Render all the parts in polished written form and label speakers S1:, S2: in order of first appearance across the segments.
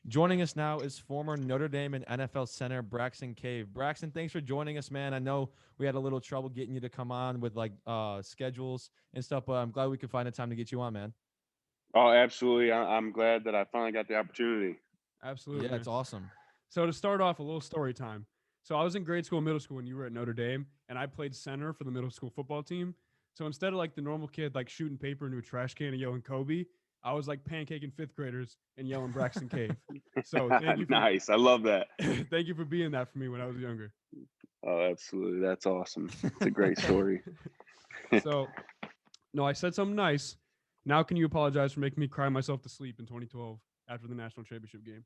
S1: Joining us now is former Notre Dame and NFL center Braxton Cave. Braxton, thanks for joining us, man. I know we had a little trouble getting you to come on with like schedules and stuff, but I'm glad we could find a time to get you on, man.
S2: Oh, absolutely. I'm glad that I finally got the opportunity.
S3: Absolutely,
S1: Yeah, it's
S3: man.
S1: awesome.
S3: So to start off, a little story time. So I was in grade school and middle school when you were at Notre Dame, and I played center for the middle school football team. So instead of like the normal kid like shooting paper into a trash can and yelling Kobe, I was like pancaking fifth graders and yelling Braxton Cave. So thank you for
S2: Nice. I love that.
S3: thank you for being that for me when I was younger.
S2: Oh, absolutely. That's awesome. It's a great story.
S3: So no, I said something nice. Now can you apologize for making me cry myself to sleep in 2012 after the national championship game?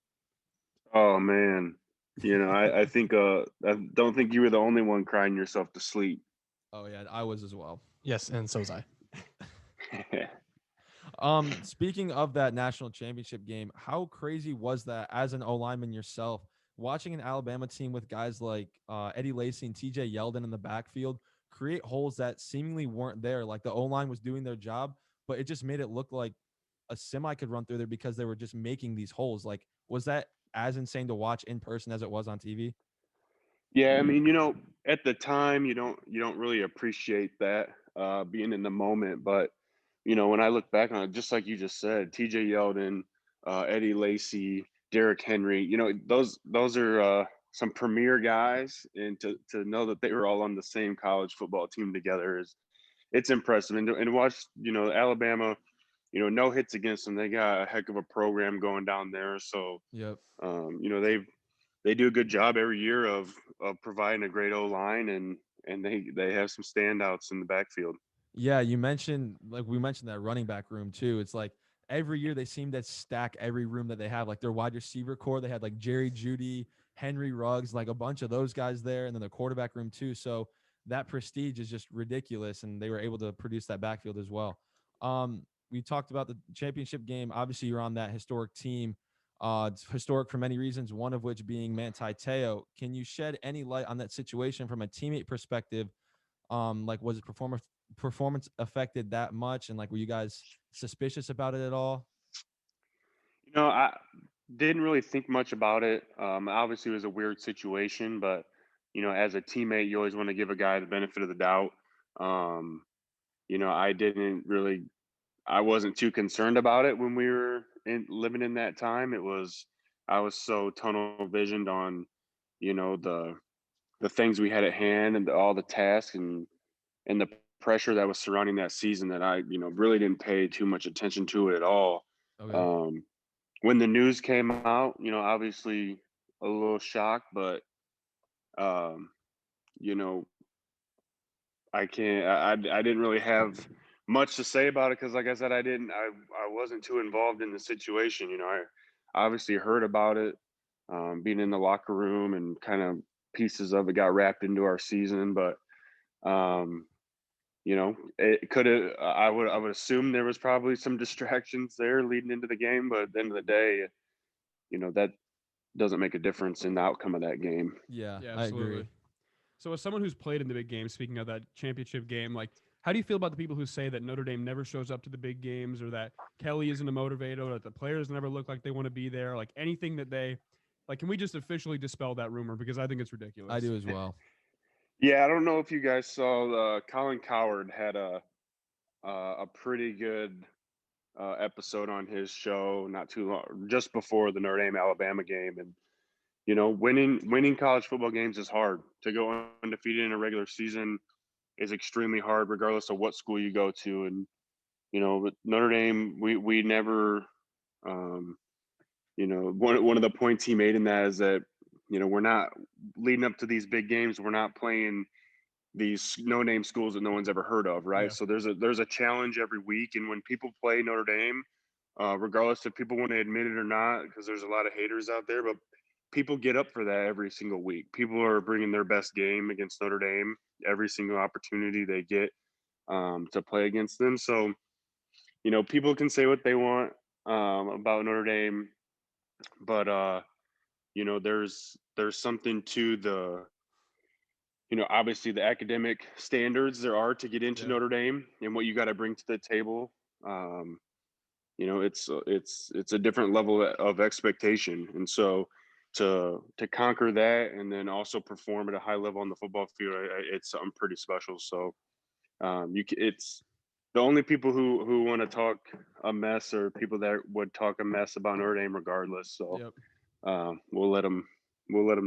S2: Oh man. I think I don't think you were the only one crying yourself to sleep.
S1: Oh yeah, I was as well.
S4: Yes, and so was I.
S1: Speaking of that national championship game, how crazy was that as an O lineman yourself, watching an Alabama team with guys like Eddie Lacy and TJ Yeldon in the backfield create holes that seemingly weren't there? Like the O line was doing their job, but it just made it look like a semi could run through there because they were just making these holes. Like, was that as insane to watch in person as it was on TV?
S2: Yeah, I mean, at the time you don't really appreciate that being in the moment, but when I look back on it, just like you just said, TJ Yeldon, Eddie Lacy, Derrick Henry, those are some premier guys, and to know that they were all on the same college football team together is it's impressive. And to watch, Alabama, no hits against them. They got a heck of a program going down there. So,
S1: Yep.
S2: they do a good job every year of providing a great O line, and they have some standouts in the backfield.
S1: Yeah, you mentioned like we mentioned that running back room too. It's like every year they seem to stack every room that they have. Like their wide receiver core, they had like Jerry Judy, Henry Ruggs, like a bunch of those guys there, and then the quarterback room too. So that prestige is just ridiculous, and they were able to produce that backfield as well. We talked about the championship game. Obviously, you're on that historic team. It's historic for many reasons, one of which being Manti Te'o. Can you shed any light on that situation from a teammate perspective? Like was it performance affected that much, and like were you guys suspicious about it at all?
S2: I didn't really think much about it. Obviously, it was a weird situation, but as a teammate, you always want to give a guy the benefit of the doubt. Um, I didn't really, I wasn't too concerned about it when we were living in that time. I was so tunnel visioned on, the things we had at hand and all the tasks and the pressure that was surrounding that season that I, really didn't pay too much attention to it at all.
S1: Okay.
S2: Um, when the news came out, obviously a little shocked, but um, you know, I can't. I didn't really have much to say about it because, like I said, I wasn't too involved in the situation. I obviously heard about it, being in the locker room, and kind of pieces of it got wrapped into our season, but um, it could have. I would assume there was probably some distractions there leading into the game, but at the end of the day, that doesn't make a difference in the outcome of that game.
S1: Yeah,
S3: Yeah,
S1: I agree.
S3: absolutely. So, as someone who's played in the big game, speaking of that championship game, like, how do you feel about the people who say that Notre Dame never shows up to the big games, or that Kelly isn't a motivator, or that the players never look like they want to be there? Like, anything that they, like, can we just officially dispel that rumor? Because I think it's
S1: I
S3: ridiculous.
S1: do as well.
S2: Yeah, I don't know if you guys saw Colin Coward had a pretty good episode on his show not too long, just before the Notre Dame Alabama game, and winning college football games is hard. To go undefeated in a regular season is extremely hard, regardless of what school you go to. And with Notre Dame, we never, um, one of the points he made in that is that we're not leading up to these big games. We're not playing these no name schools that no one's ever heard of, right?
S3: Yeah.
S2: So there's a challenge every week, and when people play Notre Dame, regardless if people want to admit it or not, because there's a lot of haters out there, but people get up for that every single week. People are bringing their best game against Notre Dame every single opportunity they get to play against them. So people can say what they want about Notre Dame, but there's something to the obviously the academic standards there are to get into
S3: Yeah.
S2: Notre Dame and what you got to bring to the table. Um, it's a different level of expectation, and so to conquer that and then also perform at a high level on the football field, it's something pretty special. So it's the only people who want to talk a mess or people that would talk a mess about Notre Dame regardless. So
S3: Yep.
S2: we'll let them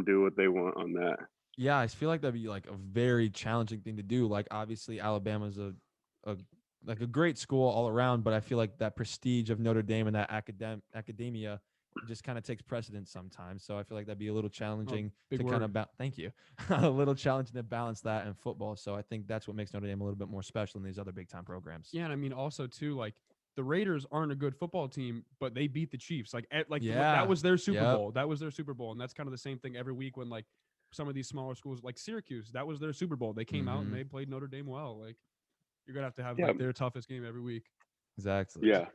S2: do what they want on that.
S1: Yeah, I feel like that'd be like a very challenging thing to do. Like obviously Alabama's a like a great school all around, but I feel like that prestige of Notre Dame and that academia just kind of takes precedence sometimes. So I feel like that'd be a little challenging
S3: big
S1: to kind
S3: word.
S1: of thank you. A little challenging to balance that in football. So I think that's what makes Notre Dame a little bit more special than these other big time programs.
S3: Yeah, and I mean also too, like the Raiders aren't a good football team, but they beat the Chiefs. Like that
S1: Yeah.
S3: was their Super
S1: Yep.
S3: Bowl. That was their Super Bowl, and that's kind of the same thing every week when like some of these smaller schools like Syracuse, that was their Super Bowl. They came out and
S1: Mhm.
S3: they played Notre Dame well. Like you're gonna have
S2: Yeah,
S3: like their toughest game every week.
S1: Exactly.
S2: yeah,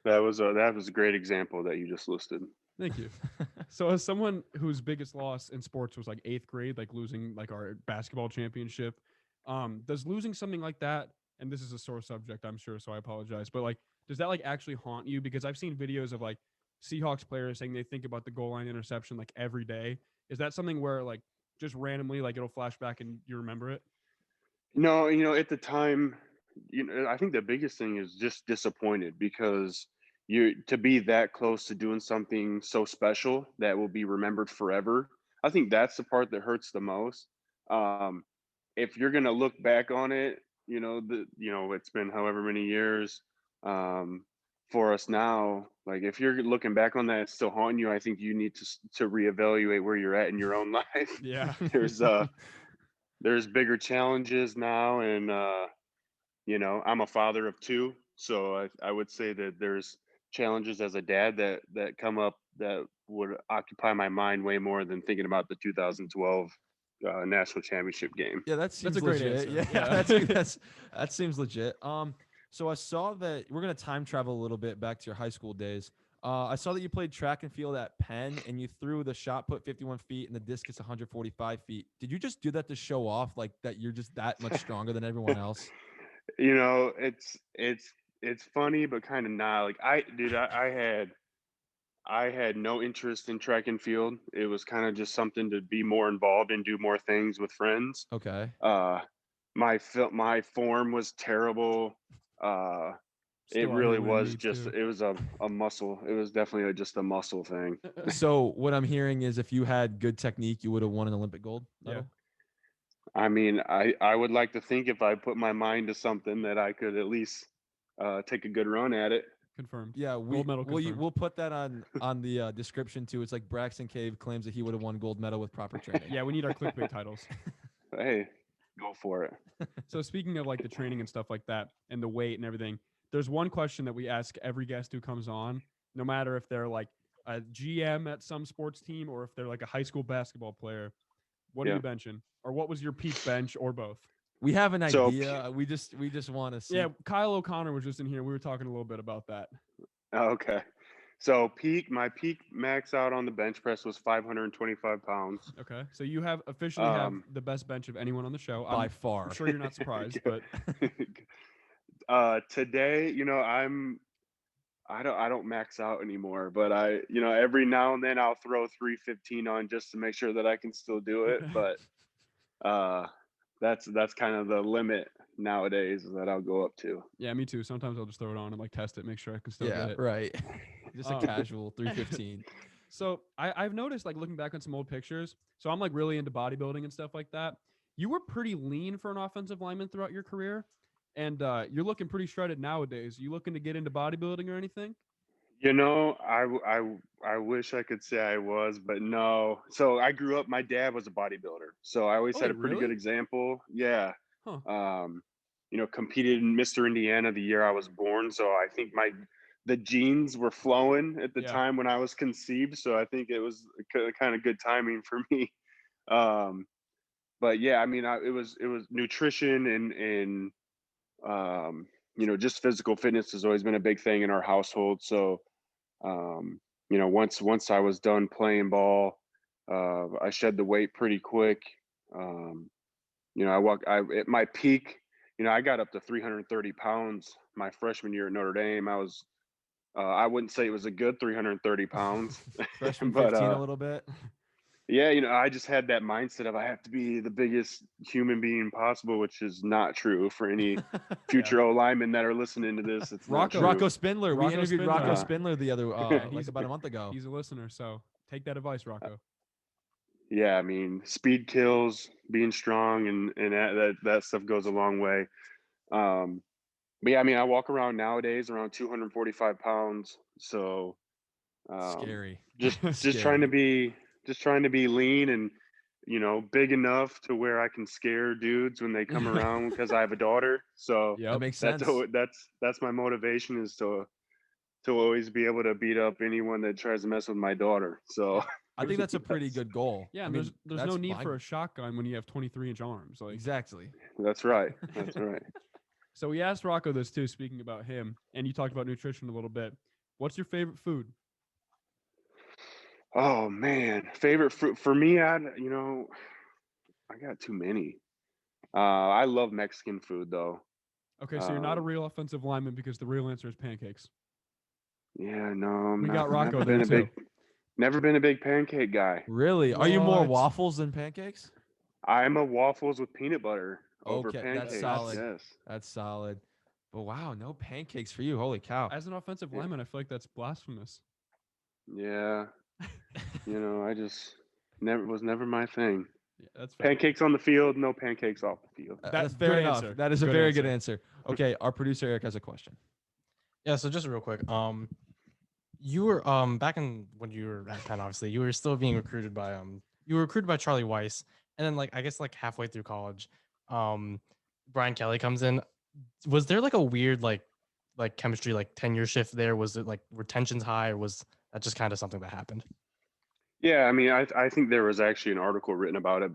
S2: that was a great example that you just listed.
S3: Thank you. So as someone whose biggest loss in sports was like eighth grade, like losing like our basketball championship, does losing something like that, and this is a sore subject, I'm sure, so I apologize, but like, does that like actually haunt you? Because I've seen videos of like Seahawks players saying they think about the goal line interception like every day. Is that something where like just randomly like it'll flash back and you remember it?
S2: No, at the time, I think the biggest thing is just disappointed because you to be that close to doing something so special that will be remembered forever. I think that's the part that hurts the most. Um, if you're gonna look back on it, it's been however many years for us now. Like if you're looking back on that, it's still haunting you. I think you need to reevaluate where you're at in your own life.
S3: Yeah.
S2: There's there's bigger challenges now, and I'm a father of two, so I would say that there's challenges as a dad that come up that would occupy my mind way more than thinking about the 2012 national championship game.
S1: Yeah, that
S3: That's a
S1: seems
S3: great
S1: legit.
S3: answer.
S1: Yeah,
S3: Yeah.
S1: that seems legit. So I saw that we're gonna time travel a little bit back to your high school days. I saw that you played track and field at Penn, and you threw the shot put 51 feet and the discus 145 feet. Did you just do that to show off, like that you're just that much stronger than everyone else?
S2: It's funny, but kind of not. Like I had no interest in track and field. It was kind of just something to be more involved and do more things with friends.
S1: Okay.
S2: Uh, my form was terrible. Uh, it
S3: Still out here
S2: really
S3: winning
S2: was
S3: meets
S2: just
S3: too.
S2: it was a muscle. It was definitely just a muscle thing.
S1: So what I'm hearing is, if you had good technique, you would have won an Olympic gold
S3: Yeah.
S1: medal.
S2: I mean, I would like to think if I put my mind to something that I could at least take a good run at it.
S3: Confirmed.
S1: Yeah,
S3: Gold medal confirmed.
S1: we'll put that on the description too. It's like Braxton Cave claims that he would have won gold medal with proper training.
S3: Yeah, we need our clickbait titles.
S2: Hey, go for it.
S3: So speaking of like the training and stuff like that and the weight and everything, there's one question that we ask every guest who comes on, no matter if they're like a GM at some sports team or if they're like a high school basketball player. What are
S2: Yeah.
S3: you benching? Or what was your peak bench or both?
S1: We have an
S2: So,
S1: idea. We just want to see.
S3: Yeah, Kyle O'Connor was just in here. We were talking a little bit about that.
S2: Okay. So my peak max out on the bench press was 525 pounds.
S3: Okay. So you have officially have
S2: Um,
S3: the best bench of anyone on the show.
S1: by
S3: I'm
S1: far.
S3: sure you're not surprised, but
S2: today, I don't max out anymore, but every now and then I'll throw 315 on just to make sure that I can still do it. But uh, that's kind of the limit nowadays that I'll go up to.
S3: yeah, me too. Sometimes I'll just throw it on and like test it, make sure I can still
S1: Yeah,
S3: get it.
S1: right. Just a
S3: Um,
S1: casual 315.
S3: So I've noticed like looking back on some old pictures. So I'm like really into bodybuilding and stuff like that. You were pretty lean for an offensive lineman throughout your career, and you're looking pretty shredded nowadays. You looking to get into bodybuilding or anything?
S2: I wish I could say I was, but no. So I grew up. My dad was a bodybuilder, so I always
S3: Oh
S2: had
S3: wait,
S2: a pretty good
S3: really?
S2: example. Yeah.
S3: Huh.
S2: Um, competed in Mr. Indiana the year I was born, so I think the genes were flowing at the
S3: Yeah.
S2: time when I was conceived. So I think it was kind of good timing for me. Um, but yeah, I mean, it was nutrition and just physical fitness has always been a big thing in our household. So once I was done playing ball, I shed the weight pretty quick. Um, I at my peak, I got up to 330 pounds my freshman year at Notre Dame. I was I wouldn't say it was a good 330 pounds,
S1: Freshman
S2: but
S1: 15 a little bit.
S2: yeah, you know, I just had that mindset of I have to be the biggest human being possible, which is not true for any
S3: Yeah.
S2: future O linemen that are listening to this. It's not
S3: Rocco-
S2: true.
S1: Rocco Spindler. We
S3: Rocco
S1: interviewed
S3: Spindler.
S1: Rocco
S2: Uh,
S1: Spindler the other like
S3: he's-
S1: about a month ago.
S3: He's a listener, so take that advice, Rocco.
S2: yeah, I mean, speed kills, being strong, and that stuff goes a long way. Um, but yeah, I mean, I walk around nowadays around 245 pounds, so
S1: Scary.
S2: just
S1: Scary.
S2: trying to be lean and big enough to where I can scare dudes when they come around because I have a daughter. So
S1: That
S3: Yep.
S1: makes
S2: that's
S1: sense.
S2: that's my motivation is to always be able to beat up anyone that tries to mess with my daughter. So
S1: I think that's a pretty good goal.
S3: Yeah,
S1: I
S3: and
S1: mean,
S3: there's no
S1: that's
S3: need
S1: fine.
S3: for a shotgun when you have 23-inch arms. Like,
S1: Exactly.
S2: that's right. That's right.
S3: so we asked Rocco this too, speaking about him, and you talked about nutrition a little bit. What's your favorite food?
S2: Oh man, favorite fruit for me, I got too many. I love Mexican food though.
S3: Okay, so you're not a
S2: Um,
S3: real offensive lineman because the real answer is pancakes.
S2: yeah, no, I'm
S3: We
S2: not,
S3: got Rocco
S2: never
S3: there
S2: been a
S3: too.
S2: never been a big pancake guy.
S1: Really? Are you more
S3: What?
S1: waffles than pancakes?
S2: I'm a waffles with peanut butter over
S1: Okay, that's
S2: pancakes.
S1: solid.
S2: Yes.
S1: That's solid. But wow, no pancakes for you. Holy cow.
S3: As an offensive
S2: Yeah.
S3: lineman, I feel like that's blasphemous.
S2: Yeah. I just never my thing.
S3: Yeah, that's fair.
S2: Pancakes on the field, no pancakes off the field.
S1: That's
S3: Good
S1: fair enough.
S3: answer.
S1: That is a
S3: Good
S1: very
S3: answer.
S1: good answer. Okay, our producer Eric has a question.
S4: Yeah, so just real quick, you were back in when you were at Penn, obviously, you were still being recruited by you were recruited by Charlie Weiss, and then I guess halfway through college, Brian Kelly comes in. Was there a weird chemistry tenure shift there? Was it were tensions high, or was that just kind of something that happened?
S2: Yeah, I mean, I think there was actually an article written about it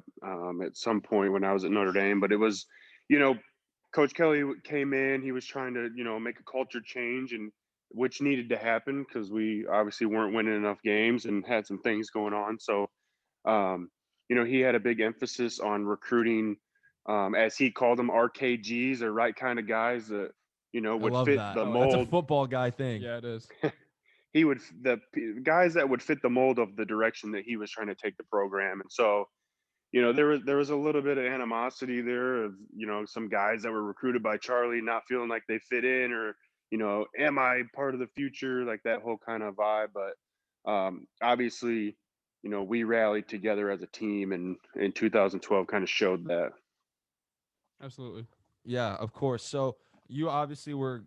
S2: at some point when I was at Notre Dame, but it was, Coach Kelly came in, he was trying to, make a culture change and which needed to happen because we obviously weren't winning enough games and had some things going on. So, he had a big emphasis on recruiting, as he called them, RKGs or right kind of guys that,
S1: I
S2: would
S1: love
S2: fit
S1: that.
S2: the
S1: That's a
S2: mold.
S1: football guy thing.
S3: Yeah, it is.
S2: Guys that would fit the mold of the direction that he was trying to take the program. And so, there was a little bit of animosity there of, some guys that were recruited by Charlie not feeling like they fit in or, am I part of the future? Like that whole kind of vibe. But obviously, we rallied together as a team and in 2012 kind of showed that.
S3: Absolutely.
S1: Yeah, of course. So you obviously were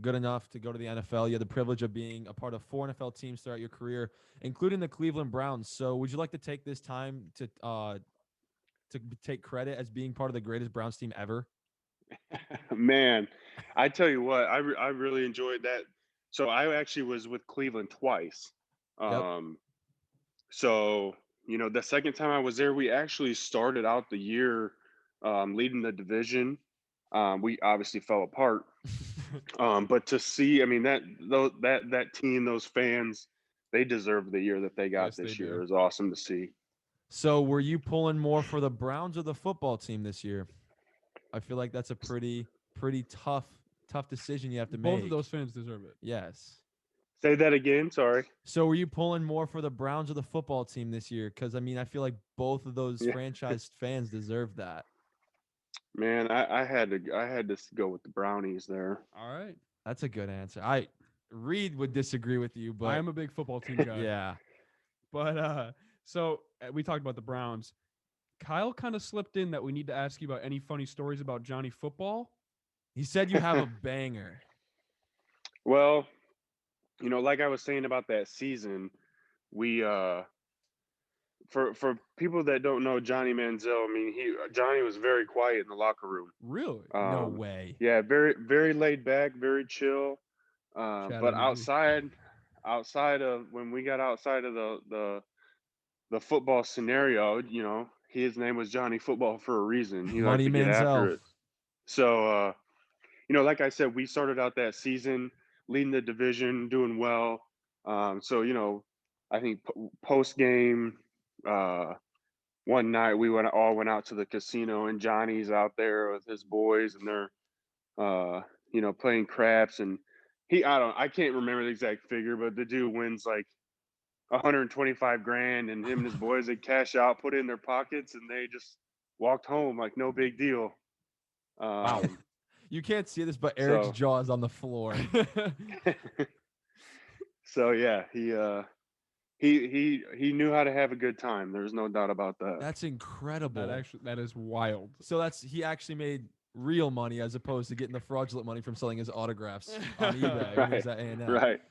S1: good enough to go to the NFL. You had the privilege of being a part of 4 NFL teams throughout your career, including the Cleveland Browns. So would you like to take this time to take credit as being part of the greatest Browns team ever?
S2: Man, I tell you what, I really enjoyed that. So I actually was with Cleveland twice.
S1: Yep.
S2: So, the second time I was there, we actually started out the year leading the division. We obviously fell apart. But to see, I mean, that team, those fans, they deserve the year that they got
S3: Yes, they
S2: this year.
S3: do.
S2: It was awesome to see.
S1: So were you pulling more for the Browns or the football team this year? I feel like that's a pretty tough decision you have to make.
S3: Both of those fans deserve it.
S1: Yes.
S2: Say that again. Sorry.
S1: So were you pulling more for the Browns or the football team this year? Because I mean, I feel like both of those
S2: Yeah.
S1: franchise fans deserve that.
S2: Man, I had to go with the Brownies there.
S3: All right.
S1: That's a good answer. Reed would disagree with you, but
S3: I am a big football team guy.
S1: yeah.
S3: But so we talked about the Browns. Kyle kind of slipped in that we need to ask you about any funny stories about Johnny Football.
S1: He said you have a banger.
S2: Well, like I was saying about that season, we for people that don't know Johnny Manziel, I mean, Johnny was very quiet in the locker room.
S3: Really?
S1: No way.
S2: Yeah, very very laid back, very chill.
S3: Shadow
S2: But
S3: energy.
S2: outside of when we got outside of the football scenario, his name was Johnny Football for a reason. He liked
S1: Money
S2: to get after
S1: Manziel.
S2: it. So, like I said, we started out that season leading the division, doing well. So, I think post game, one night we all went out to the casino and Johnny's out there with his boys and they're, playing craps and I can't remember the exact figure, but the dude wins like 125 grand, and him and his boys, they cash out, put it in their pockets, and they just walked home like no big deal.
S1: Wow. You can't see this, but
S2: so-
S1: Eric's jaw is on the floor.
S2: So yeah, he knew how to have a good time. There's no doubt about that.
S1: That's incredible.
S3: That is wild.
S1: So he actually made real money as opposed to getting the fraudulent money from selling his autographs on eBay when he was at A&M.
S2: Right.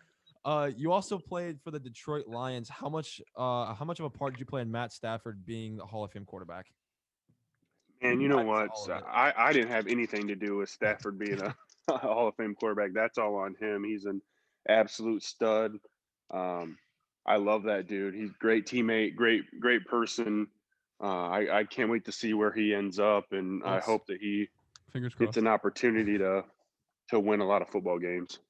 S1: You also played for the Detroit Lions. How much of a part did you play in Matt Stafford being the Hall of Fame quarterback?
S2: And you know
S1: All
S2: what?
S1: of it.
S2: I didn't have anything to do with Stafford being a Hall of Fame quarterback. That's all on him. He's an absolute stud. I love that dude. He's a great teammate, great person. I can't wait to see where he ends up, and I hope that he
S3: Fingers crossed.
S2: gets an opportunity to win a lot of football games.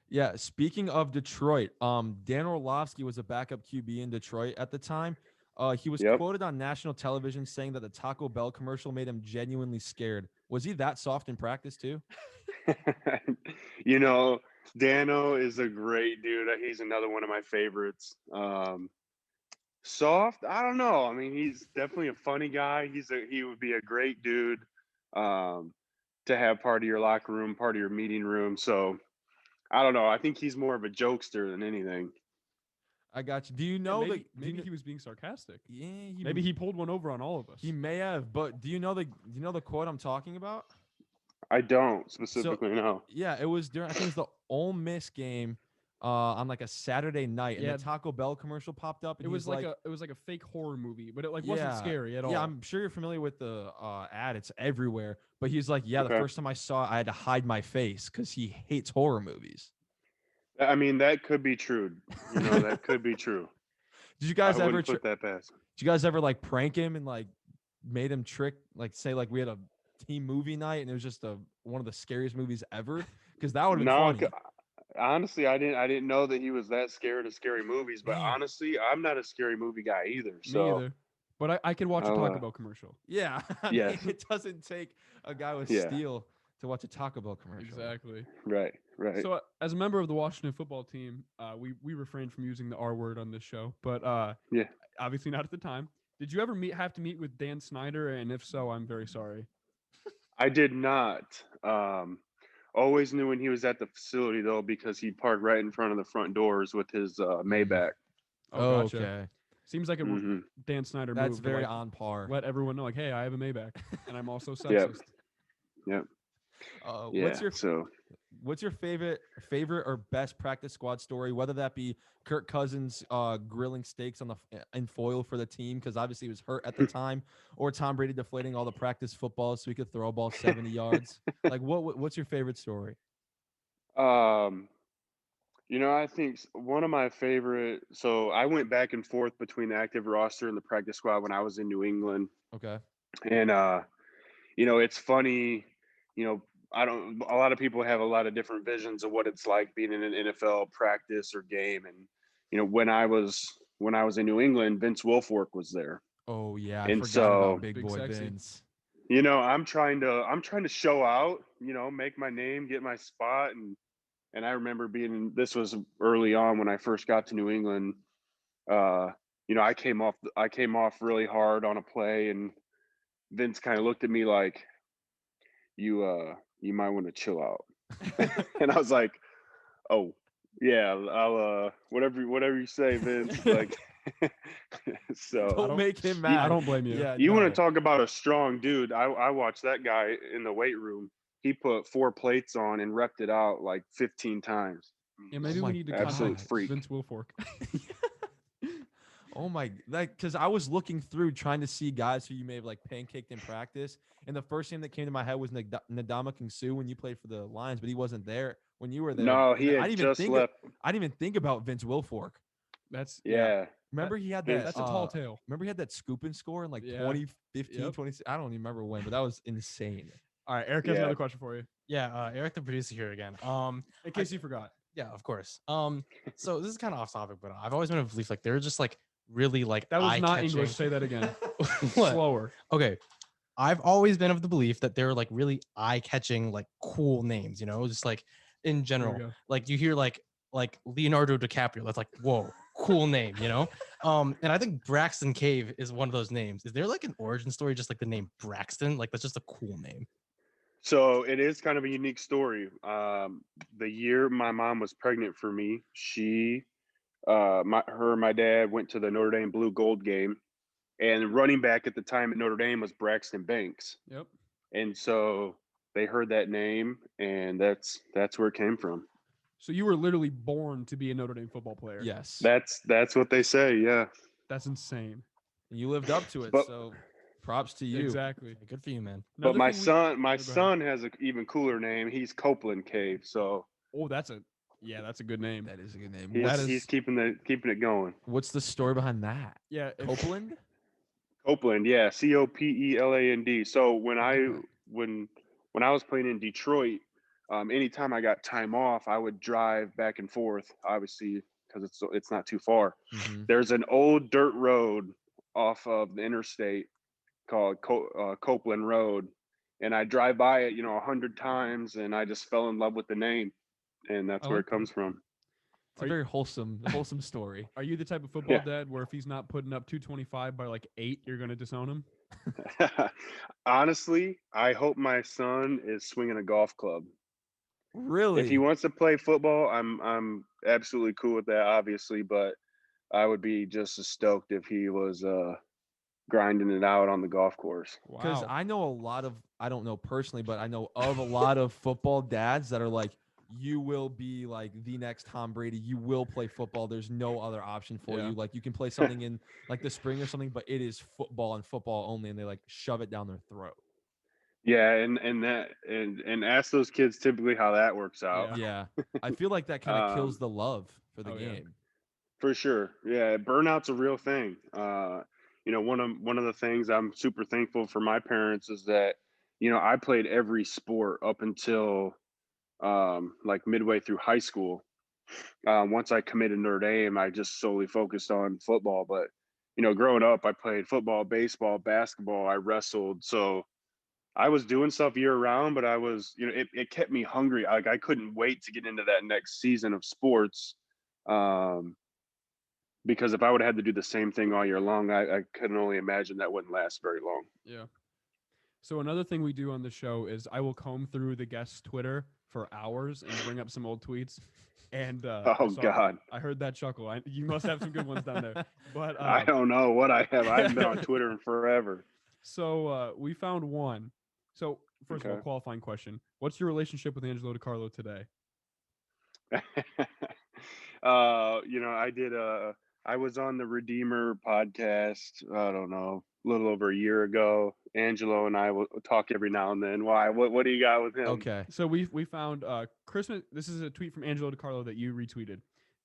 S1: Yeah, speaking of Detroit, Dan Orlovsky was a backup QB in Detroit at the time. He was quoted on national television saying that the Taco Bell commercial made him genuinely scared. Was he that soft in practice too?
S2: You know, Dano is a great dude. He's another one of my favorites. Soft, I don't know. I mean, he's definitely a funny guy. He would be a great dude to have part of your locker room, part of your meeting room. So I don't know. I think he's more of a jokester than anything.
S1: I got you. Do you know
S3: maybe he was being sarcastic?
S1: Yeah,
S3: maybe he pulled one over on all of us.
S1: He may have, but do you know the quote I'm talking about?
S2: I don't specifically know.
S1: Yeah, it was during, I think it was the Ole Miss game on like a Saturday night, and the Taco Bell commercial popped up. And
S3: it was like a fake horror movie, but it wasn't scary at all.
S1: Yeah, I'm sure you're familiar with the ad. It's everywhere. But he's like, the first time I saw it, I had to hide my face because he hates horror movies.
S2: I mean, that could be true. You know, that could be true.
S1: Did you guys ever
S2: put that past?
S1: Did you guys ever like prank him and like made him trick, like say like we had a team movie night and it was just one of the scariest movies ever? Because that would have been funny.
S2: Honestly, I didn't know that he was that scared of scary movies. But honestly, I'm not a scary movie guy either. So.
S3: Me either. But I can watch a Taco Bell commercial.
S1: Yeah. I mean, it doesn't take a guy with steel to watch a Taco Bell commercial.
S3: Exactly.
S2: Right.
S3: So as a member of the Washington football team, we refrained from using the R word on this show, but obviously not at the time. Did you ever have to meet with Dan Snyder? And if so, I'm very sorry.
S2: I did not. Always knew when he was at the facility though, because he parked right in front of the front doors with his Maybach.
S3: Oh, gotcha.
S1: Okay.
S3: Seems like a Dan Snyder
S1: That's
S3: move.
S1: Very on par.
S3: Let everyone know, like, hey, I have a Maybach, and I'm also sexist.
S2: Yep.
S1: What's your favorite or best practice squad story? Whether that be Kirk Cousins grilling steaks in foil for the team because obviously he was hurt at the time, or Tom Brady deflating all the practice footballs so he could throw a ball 70 yards. Like what's your favorite story?
S2: You know, I think one of my favorite. So I went back and forth between the active roster and the practice squad when I was in New England.
S1: Okay.
S2: And you know, it's funny. You know, a lot of people have a lot of different visions of what it's like being in an NFL practice or game. And, you know, when I was in New England, Vince Wilfork was there.
S1: Oh yeah.
S2: And
S1: I forgot
S2: so
S1: about big boy
S3: sexy.
S1: Vince.
S2: You know, I'm trying to show out, you know, make my name, get my spot. And I remember this was early on when I first got to New England. You know, I came off really hard on a play, and Vince kind of looked at me like, you might want to chill out. And I was like, oh yeah, I'll whatever you say, Vince. Like, so
S1: don't make him mad.
S3: I don't blame you.
S1: Yeah,
S2: you want to talk about a strong dude? I watched that guy in the weight room. He put 4 plates on and repped it out like 15 times.
S3: Yeah, maybe we need to
S2: absolute
S3: contact
S2: freak.
S3: Vince Wilfork.
S1: Oh my, because I was looking through trying to see guys who you may have like pancaked in practice, and the first name that came to my head was Ndamukong Suh when you played for the Lions, but he wasn't there when you were there.
S2: No, he had just left.
S1: I didn't even think about Vince Wilfork.
S3: That's
S1: Remember he had that.
S3: That's a tall tale.
S1: Remember he had that scoop and score in like 2015, 20. I don't even remember when, but that was insane.
S3: All right, Eric has another question for you.
S4: Yeah, Eric the producer here again.
S3: In case you forgot.
S4: Yeah, of course. So this is kind of off topic, but I've always been of belief like they're just like really like
S3: that was not
S4: eye-catching.
S3: English. Say that again.
S4: What?
S3: Slower.
S4: Okay. I've always been of the belief that they're like really eye-catching, like cool names, you know, just like in general. Like you hear like Leonardo DiCaprio. That's like, whoa, cool name, you know? And I think Braxton Cave is one of those names. Is there like an origin story, just like the name Braxton? Like that's just a cool name.
S2: So it is kind of a unique story. The year my mom was pregnant for me, my dad went to the Notre Dame Blue Gold game, and running back at the time at Notre Dame was Braxton Banks.
S3: Yep.
S2: And so they heard that name, and that's where it came from.
S3: So you were literally born to be a Notre Dame football player.
S1: Yes.
S2: That's what they say. Yeah.
S3: That's insane.
S1: And you lived up to it.
S2: But-
S1: So props to you.
S3: Exactly.
S4: Good for you, man.
S2: But my son
S3: go ahead.
S2: has an even cooler name. He's Copeland Cave. So
S3: Oh, that's a good name.
S1: That is a good name.
S2: he's keeping it going.
S1: What's the story behind that?
S3: Yeah.
S1: Copeland?
S2: Copeland, yeah, Copeland. So when I
S1: Okay.
S2: when I was playing in Detroit, anytime I got time off, I would drive back and forth, obviously because it's not too far.
S1: Mhm.
S2: There's an old dirt road off of the interstate called Copeland Road, and I drive by it, 100 times, and I just fell in love with the name, and that's
S3: I
S2: where
S3: like
S2: it comes from.
S1: It's a very wholesome story.
S3: Are you the type of football dad where if he's not putting up 225 by like 8, you're going to disown him?
S2: Honestly, I hope my son is swinging a golf club.
S1: Really?
S2: If he wants to play football, I'm absolutely cool with that, obviously, but I would be just as stoked if he was grinding it out on the golf course.
S1: Because
S3: Wow.
S1: I know a lot of, I don't know personally, but I know of a lot of football dads that are like, you will be like the next Tom Brady. You will play football. There's no other option for
S3: Yeah.
S1: you. Like you can play something in like the spring or something, but it is football and football only, and they like shove it down their throat.
S2: Yeah, and ask those kids typically how that works out.
S1: Yeah. I feel like that kind of kills
S2: Um,
S1: the love for the
S3: oh, yeah.
S1: game.
S2: For sure. Yeah, burnout's a real thing. One of the things I'm super thankful for my parents is that, I played every sport up until like midway through high school. Once I committed Notre Dame, I just solely focused on football. But, growing up, I played football, baseball, basketball, I wrestled. So I was doing stuff year round, but I was, it kept me hungry. Like I couldn't wait to get into that next season of sports. Because if I would have had to do the same thing all year long, I couldn't only imagine that wouldn't last very long.
S3: Yeah. So another thing we do on the show is I will comb through the guest's Twitter for hours and bring up some old tweets. And
S2: Oh God,
S3: I heard that chuckle. You must have some good ones down there. But
S2: I don't know what I have. I haven't been on Twitter in forever.
S3: So we found one. So first of all,
S2: Okay.
S3: qualifying question: what's your relationship with Angelo DiCarlo today?
S2: I was on the Redeemer podcast, I don't know, a little over a year ago. Angelo and I will talk every now and then. Why? What do you got with him?
S1: Okay.
S3: So we found Christmas. This is a tweet from Angelo DiCarlo that you retweeted.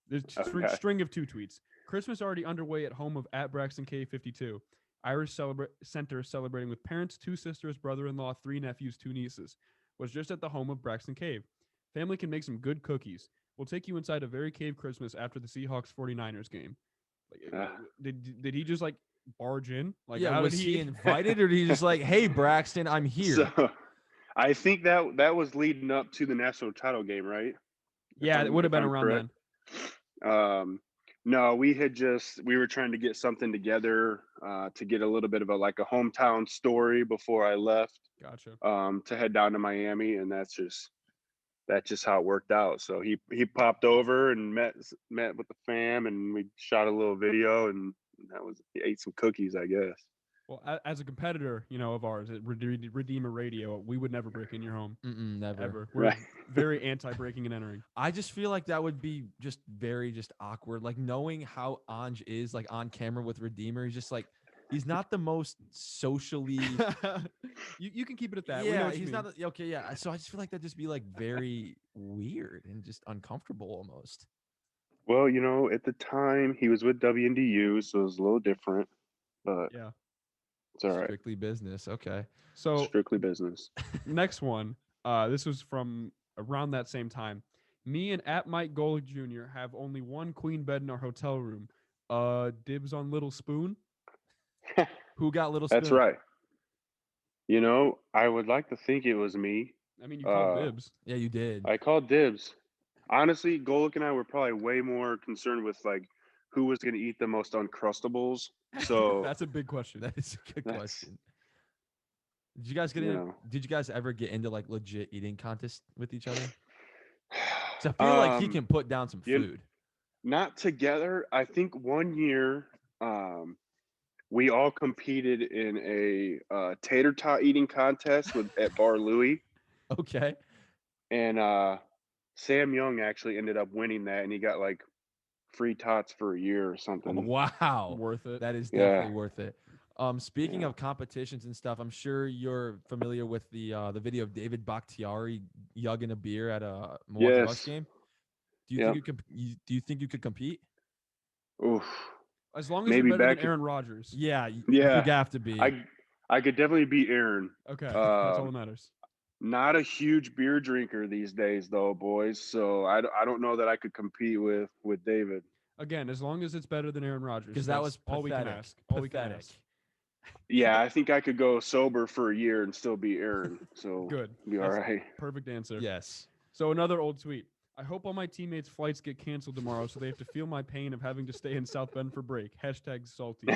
S3: There's a string of 2 tweets. Christmas already underway at home of at Braxston K52. Irish Center celebrating with parents, 2 sisters, brother-in-law, 3 nephews, 2 nieces. Was just at the home of Braxton Cave. Family can make some good cookies. We'll take you inside a very cave Christmas after the Seahawks 49ers game. Like, did he just like barge in? Like,
S1: Yeah,
S3: how
S1: was
S3: did
S1: he invited, or did he just like, hey Braxton, I'm here?
S2: So, I think that was leading up to the national title game, right?
S3: Yeah, it would have been around
S2: correct.
S3: then.
S2: No, we were trying to get something together to get a little bit of a hometown story before I left
S3: Gotcha.
S2: to head down to Miami, and that's just how it worked out. So he popped over and met with the fam, and we shot a little video, and he ate some cookies, I guess.
S3: Well, as a competitor, of ours at Redeemer Radio, we would never break in your home.
S1: Never.
S3: Ever. We're
S2: Right.
S3: very anti-breaking and entering.
S1: I just feel like that would be just very just awkward. Like knowing how Anj is like on camera with Redeemer, he's just like he's not the most socially.
S3: you can keep it at that. We know
S1: Yeah,
S3: what you
S1: he's
S3: mean.
S1: not. Okay, yeah. So I just feel like that'd just be like very weird and just uncomfortable almost.
S2: Well, at the time he was with WNDU, so it was a little different, but
S3: Yeah.
S2: it's all right.
S1: Strictly business. Okay.
S3: So
S2: Strictly business.
S3: next one. This was from around that same time. Me and at Mike Golick Jr. have only one queen bed in our hotel room. Dibs on Little Spoon.
S1: Who got Little Spoon?
S2: That's right. I would like to think it was me.
S3: I mean, you called
S2: Uh,
S3: dibs.
S1: Yeah, you did.
S2: I called dibs. Honestly, Golick and I were probably way more concerned with like who was going to eat the most Uncrustables. So
S3: That's a big question.
S1: That is a good
S2: that's,
S1: question. Did you guys get
S2: you
S1: into?
S2: know,
S1: Did you guys ever get into like legit eating contests with each other? So I feel like he can put down some
S2: you
S1: food.
S2: not together. I think one year, um, we all competed in a tater tot eating contest with at Bar Louie,
S1: Okay.
S2: and Sam Young actually ended up winning that, and he got like free tots for a year or something.
S1: Wow.
S3: Worth it.
S1: That is
S2: Yeah.
S1: definitely worth it. Speaking
S2: Yeah.
S1: of competitions and stuff, I'm sure you're familiar with the video of David Bakhtiari yugging a beer at a Milwaukee Bucks
S2: Yes.
S1: game. Do you
S2: Yep.
S1: think do you think you could compete?
S2: Oof.
S3: As long as
S2: Maybe
S3: you're better
S2: back
S3: than Aaron Rodgers.
S1: Yeah, you
S2: Yeah.
S1: have to be.
S2: I could definitely beat Aaron.
S3: Okay. That's all that
S2: Um,
S3: matters.
S2: Not a huge beer drinker these days, though, boys. So I don't know that I could compete with David.
S3: Again, as long as it's better than Aaron Rodgers.
S1: Because that
S3: that's
S1: was
S3: all we can
S1: pathetic.
S3: ask. All we can
S1: Pathetic.
S3: ask.
S2: Yeah, I think I could go sober for a year and still beat Aaron. So
S3: Good.
S2: be all
S3: That's
S2: right.
S3: Perfect answer.
S1: Yes.
S3: So another old tweet. I hope all my teammates' flights get canceled tomorrow so they have to feel my pain of having to stay in South Bend for break. Hashtag salty.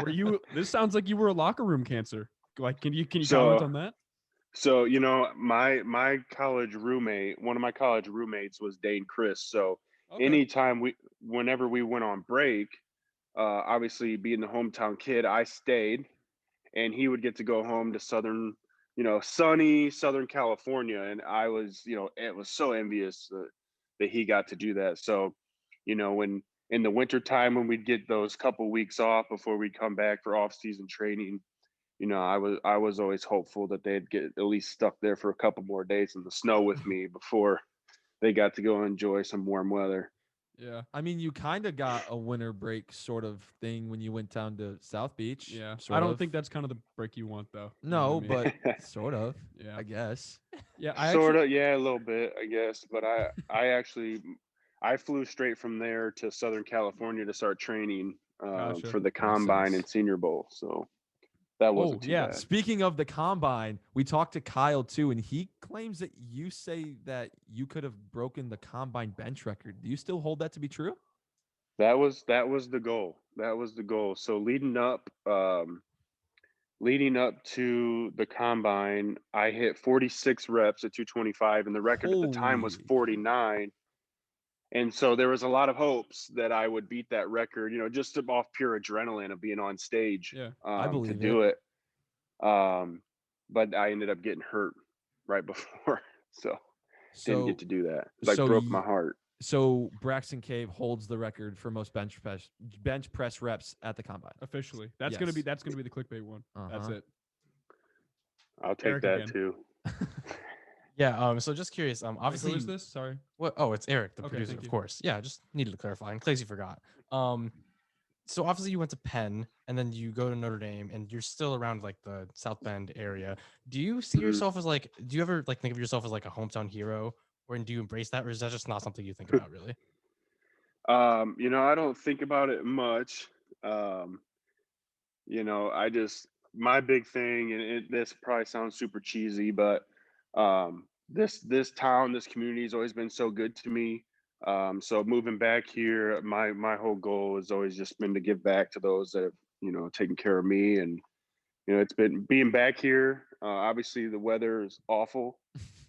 S3: Were you this sounds like you were a locker room cancer. Like can you comment on that?
S2: So my college roommate, one of my college roommates was Dane Chris. So
S3: Okay.
S2: whenever we went on break, obviously being the hometown kid, I stayed, and he would get to go home to sunny Southern California, and I was, it was so envious that he got to do that. So, when in the winter time when we'd get those couple weeks off before we'd come back for off season training, I was always hopeful that they'd get at least stuck there for a couple more days in the snow with me before they got to go enjoy some warm weather.
S3: Yeah.
S1: I mean, you kind of got a winter break sort of thing when you went down to South Beach.
S3: Yeah.
S1: Sort
S3: I don't
S1: of.
S3: think that's kind of the break you want though. You know
S1: No,
S3: what I mean?
S1: but sort of.
S3: Yeah.
S1: I guess.
S3: Yeah. I
S2: Sort
S3: actually
S2: of, yeah, a little bit, I guess. But I flew straight from there to Southern California to start training
S3: Gotcha.
S2: for the
S1: Makes
S2: combine
S1: sense.
S2: and Senior Bowl. So that wasn't too
S3: yeah.
S2: bad.
S1: Speaking of the combine, we talked to Kyle too, and he claims that you say that you could have broken the combine bench record. Do you still hold that to be true?
S2: That was the goal. That was the goal. So leading up to the combine, I hit 46 reps at 225, and the record at the time was
S1: Holy
S2: 49. And so there was a lot of hopes that I would beat that record, just off pure adrenaline of being on stage
S3: Yeah.
S1: I
S2: to
S1: believe
S2: do it. But I ended up getting hurt right before, so didn't get
S1: So
S2: to do that. Like
S1: so
S2: broke my heart.
S1: so Braxton Cave holds the record for most bench press reps at the combine.
S3: Officially. That's gonna be
S1: Yes.
S3: the clickbait one. That's
S1: Uh-huh.
S3: it.
S2: I'll take
S3: Eric
S2: that
S3: again.
S2: too.
S4: Yeah. So just curious.
S3: Wait,
S4: Obviously,
S3: who is this? Sorry.
S4: what? Oh, it's Eric, the
S3: Okay,
S4: producer,
S3: thank
S4: of
S3: you.
S4: course. Yeah. Just needed to clarify in case you forgot. So obviously you went to Penn and then you go to Notre Dame and you're still around like the South Bend area. Do you see
S2: Mhm.
S4: yourself as like? Do you ever like think of yourself as like a hometown hero, or do you embrace that, or is that just not something you think about really?
S2: I don't think about it much. Um, my big thing, and this probably sounds super cheesy, but this town, this community has always been so good to me. So moving back here, my whole goal has always just been to give back to those that have taken care of me, and it's been being back here. Obviously, the weather is awful.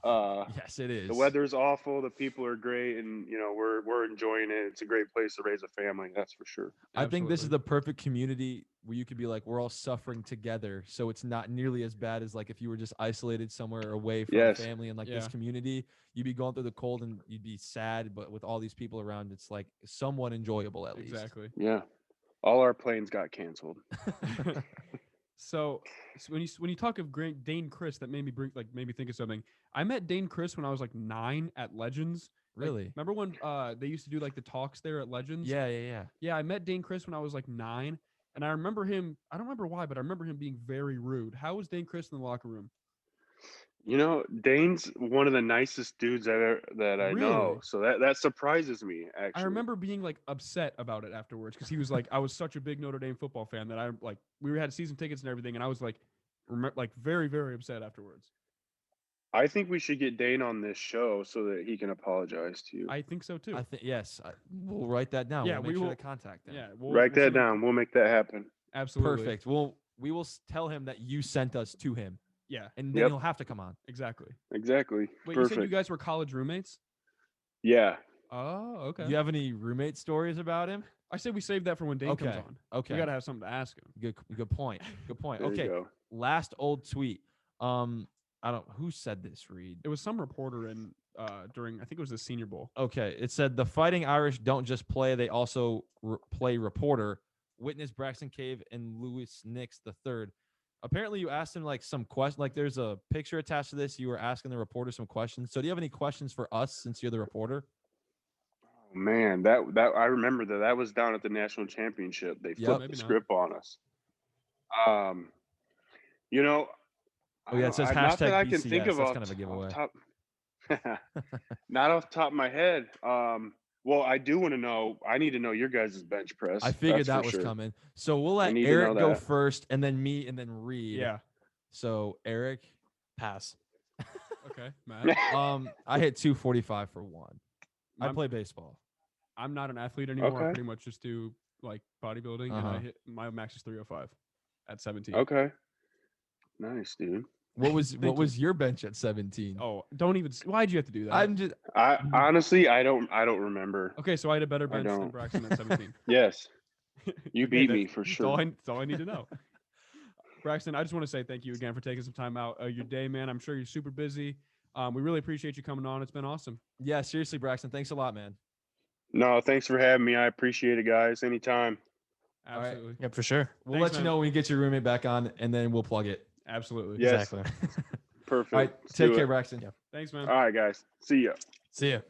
S1: Yes, it is.
S2: The weather is awful. The people are great, and we're enjoying it. It's a great place to raise a family, that's for sure.
S1: I think this is
S3: Absolutely.
S1: the perfect community where you could be like, we're all suffering together. So it's not nearly as bad as like if you were just isolated somewhere away from
S2: Yes.
S1: family and like this
S3: Yeah.
S1: community, you'd be going through the cold and you'd be sad. But with all these people around, it's like somewhat enjoyable at least.
S3: Exactly.
S2: Yeah. All our planes got canceled.
S3: So when you talk of great Dane Chris, that made me think of something. I met Dane Chris when I was like 9 at Legends. Like,
S1: Really?
S3: remember when they used to do like the talks there at Legends?
S1: Yeah, yeah, yeah.
S3: Yeah, I met Dane Chris when I was like 9, and I remember him. I don't remember why, but I remember him being very rude. How was Dane Chris in the locker room?
S2: Dane's one of the nicest dudes that I know.
S3: Really?
S2: So that surprises me,
S3: I
S2: actually.
S3: remember being like upset about it afterwards because he was like, I was such a big Notre Dame football fan that I like we had season tickets and everything, and I was like, very very upset afterwards.
S2: I think we should get Dane on this show so that he can apologize to you.
S3: I think so too.
S1: I think yes. We'll write that down.
S3: Yeah,
S1: we'll make
S3: we
S1: sure
S3: will-
S1: to contact him.
S3: Yeah,
S2: Write that
S3: send it-
S2: down. We'll make that happen.
S3: Absolutely.
S1: Perfect. We will tell him that you sent us to him,
S3: Yeah,
S1: and then
S2: Yep.
S1: he'll have to come on.
S3: exactly.
S2: Exactly.
S3: Wait, you said
S2: Perfect.
S3: you guys were college roommates?
S2: Yeah.
S3: Oh, okay.
S1: Do you have any roommate stories about him?
S3: I said we saved that for when Dane comes
S1: Okay.
S3: on.
S1: Okay.
S3: We gotta have something to ask him.
S1: Good point. Good point.
S2: There
S1: Okay.
S2: you go.
S1: Last old tweet. I don't who said this, Reed.
S3: It was some reporter in during I think it was the Senior Bowl.
S1: Okay, it said the Fighting Irish don't just play; they also play reporter. Witness Braxton Cave and Lewis Nix the third. Apparently, you asked him like some question. Like, there's a picture attached to this. You were asking the reporter some questions. So, do you have any questions for us since you're the reporter?
S2: Oh, man, that I remember that was down at the national championship. They flipped
S3: Maybe
S2: the
S3: not.
S2: script on us. You know.
S1: Oh yeah, it says
S2: not that I can
S1: #BCS.
S2: think of
S1: That's
S2: off,
S1: kind of a giveaway.
S2: not off the top of my head. Well, I do want to know. I need to know your guys' bench press.
S1: I figured
S2: that's
S1: that
S2: for
S1: was
S2: sure.
S1: coming. So we'll let
S2: need to
S1: Eric
S2: know
S1: go
S2: that.
S1: first, and then me, and then Reed.
S3: Yeah.
S1: So Eric,
S4: Pass.
S3: Okay, Matt.
S1: I hit 245 for one. I
S3: I'm-
S1: play baseball.
S3: I'm not an athlete anymore. I
S2: Okay.
S3: pretty much just do like bodybuilding, and I
S1: Uh-huh.
S3: hit my max is 305 at 17.
S2: Okay. Nice, dude.
S1: What was
S3: Thank
S1: what
S3: you.
S1: was your bench at 17?
S3: Oh, don't even. Why'd you have to do that?
S1: I'm just
S2: I honestly, I don't remember.
S3: Okay, so I had a better bench than
S2: don't.
S3: Braxton at 17.
S2: Yes, you
S3: Okay,
S2: beat me
S3: that's-
S2: for
S3: that's
S2: sure.
S3: That's all I need to know. Braxton, I just want to say thank you again for taking some time out of your day, man. I'm sure you're super busy. We really appreciate you coming on. It's been awesome.
S1: yeah, seriously, Braxton. Thanks a lot, man.
S2: No, thanks for having me. I appreciate it, guys. Anytime.
S1: All right.
S3: Absolutely.
S4: Yep, for sure.
S1: We'll
S3: Thanks,
S1: let you
S3: man.
S1: know when you get your roommate back on, and then we'll plug it.
S3: Absolutely.
S2: Yes.
S4: Exactly.
S2: Perfect.
S1: All right,
S2: Let's
S1: take
S2: do
S1: care,
S2: it.
S1: Braxton.
S4: Yep.
S3: Thanks, man.
S2: All right, guys. See ya.
S4: See ya.